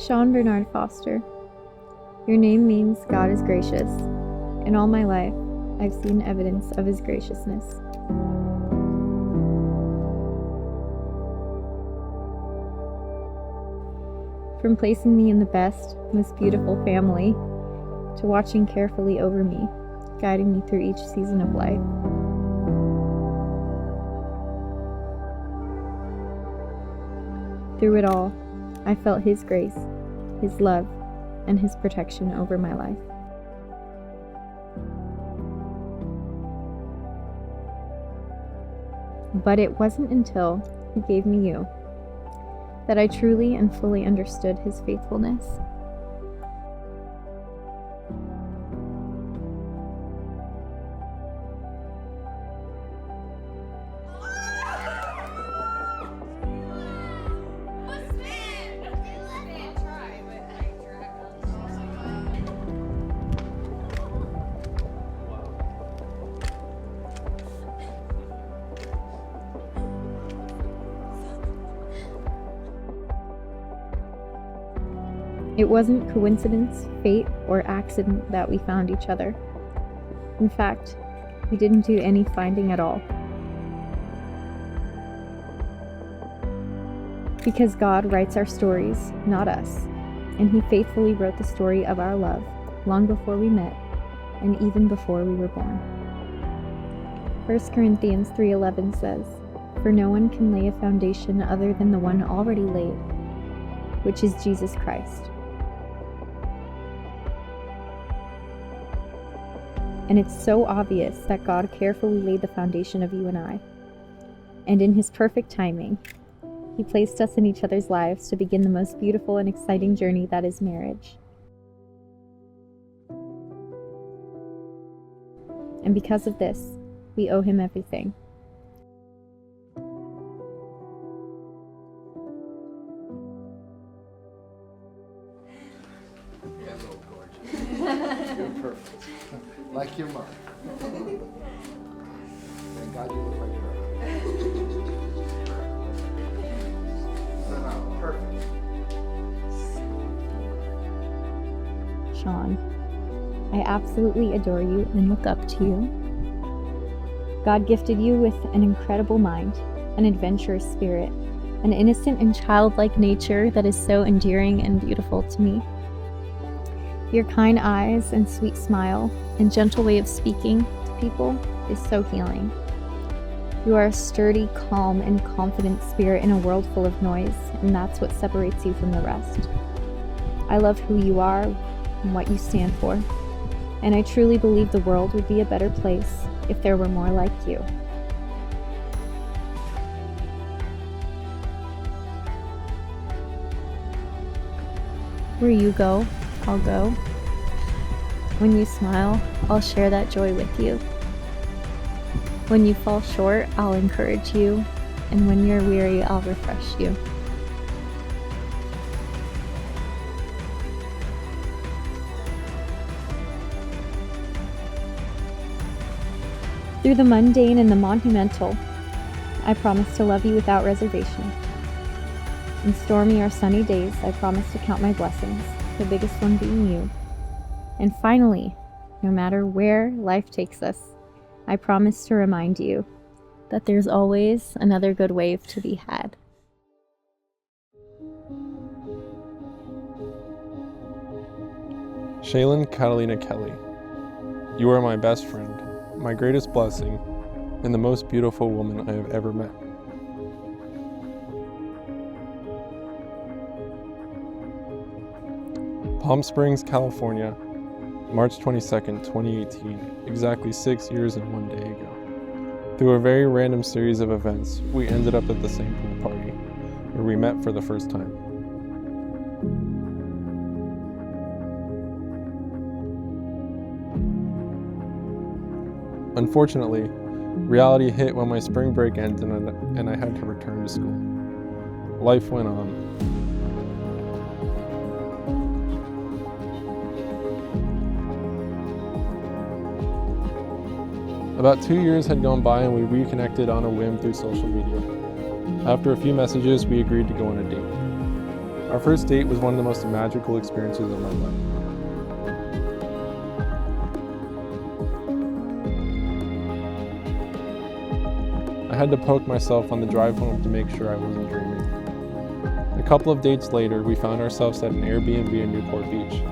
Sean Bernard Foster. Your name means God is gracious. In all my life, I've seen evidence of His graciousness. From placing me in the best, most beautiful family, to watching carefully over me, guiding me through each season of life. Through it all, I felt His grace, His love, and His protection over my life. But it wasn't until He gave me you that I truly and fully understood His faithfulness. It wasn't coincidence, fate, or accident that we found each other. In fact, we didn't do any finding at all. Because God writes our stories, not us, and He faithfully wrote the story of our love long before we met and even before we were born. 1 Corinthians 3:11 says, "For no one can lay a foundation other than the one already laid, which is Jesus Christ." And it's so obvious that God carefully laid the foundation of you and I. And in His perfect timing, He placed us in each other's lives to begin the most beautiful and exciting journey that is marriage. And because of this, we owe Him everything. Hello, gorgeous. You're perfect. Like your mom. Thank God you look like her. No, perfect. Sean, I absolutely adore you and look up to you. God gifted you with an incredible mind, an adventurous spirit, an innocent and childlike nature that is so endearing and beautiful to me. Your kind eyes and sweet smile and gentle way of speaking to people is so healing. You are a sturdy, calm, and confident spirit in a world full of noise, and that's what separates you from the rest. I love who you are and what you stand for, and I truly believe the world would be a better place if there were more like you. Where you go, I'll go. When you smile, I'll share that joy with you. When you fall short, I'll encourage you. And when you're weary, I'll refresh you. Through the mundane and the monumental, I promise to love you without reservation. In stormy or sunny days, I promise to count my blessings, the biggest one being you. And finally, no matter where life takes us, I promise to remind you that there's always another good wave to be had. Shaylin Catalina Kelly, you are my best friend, my greatest blessing, and the most beautiful woman I have ever met. Palm Springs, California, March 22nd, 2018, exactly 6 years and 1 day ago. Through a very random series of events, we ended up at the same pool party, where we met for the first time. Unfortunately, reality hit when my spring break ended and I had to return to school. Life went on. About 2 years had gone by and we reconnected on a whim through social media. After a few messages, we agreed to go on a date. Our first date was one of the most magical experiences of my life. I had to poke myself on the drive home to make sure I wasn't dreaming. A couple of dates later, we found ourselves at an Airbnb in Newport Beach.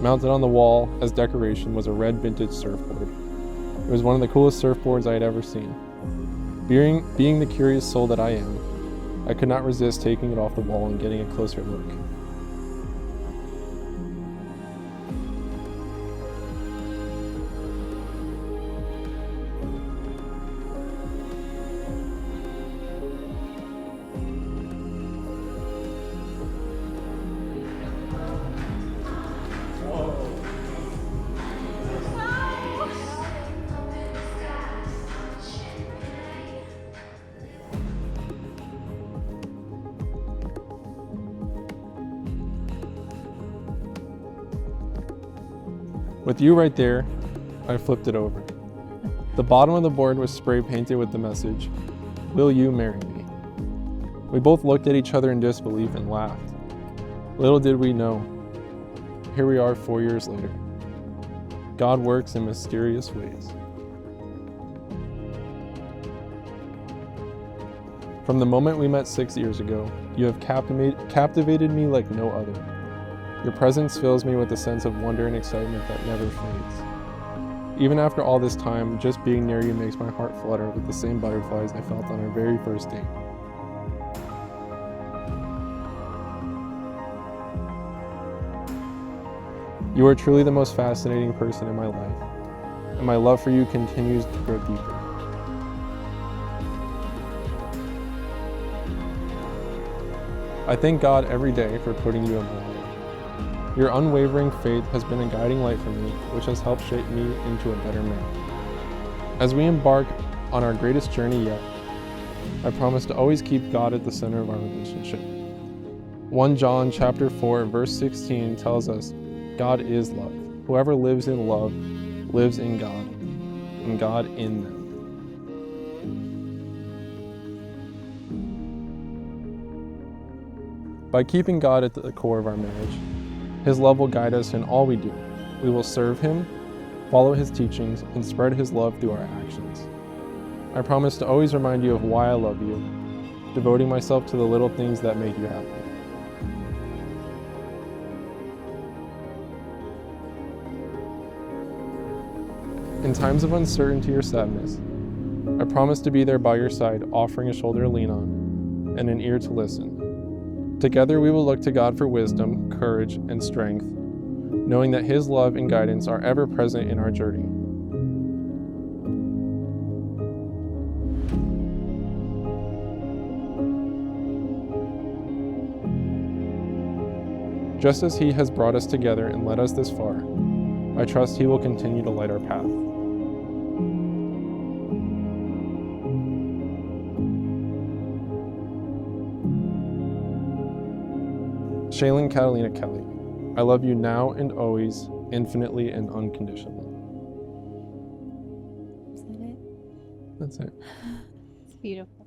Mounted on the wall as decoration was a red vintage surfboard. It was one of the coolest surfboards I had ever seen. Being the curious soul that I am, I could not resist taking it off the wall and getting a closer look. With you right there, I flipped it over. The bottom of the board was spray painted with the message, "Will you marry me?" We both looked at each other in disbelief and laughed. Little did we know, here we are 4 years later. God works in mysterious ways. From the moment we met 6 years ago, you have captivated me like no other. Your presence fills me with a sense of wonder and excitement that never fades. Even after all this time, just being near you makes my heart flutter with the same butterflies I felt on our very first date. You are truly the most fascinating person in my life, and my love for you continues to grow deeper. I thank God every day for putting you in my life. Your unwavering faith has been a guiding light for me, which has helped shape me into a better man. As we embark on our greatest journey yet, I promise to always keep God at the center of our relationship. 1 John chapter 4, verse 16 tells us, God is love. Whoever lives in love lives in God, and God in them. By keeping God at the core of our marriage, His love will guide us in all we do. We will serve Him, follow His teachings, and spread His love through our actions. I promise to always remind you of why I love you, devoting myself to the little things that make you happy. In times of uncertainty or sadness, I promise to be there by your side, offering a shoulder to lean on and an ear to listen. Together we will look to God for wisdom, courage, and strength, knowing that His love and guidance are ever present in our journey. Just as He has brought us together and led us this far, I trust He will continue to light our path. Shaylin Catalina Kelly, I love you now and always, infinitely and unconditionally. Is that it? That's it. It's beautiful.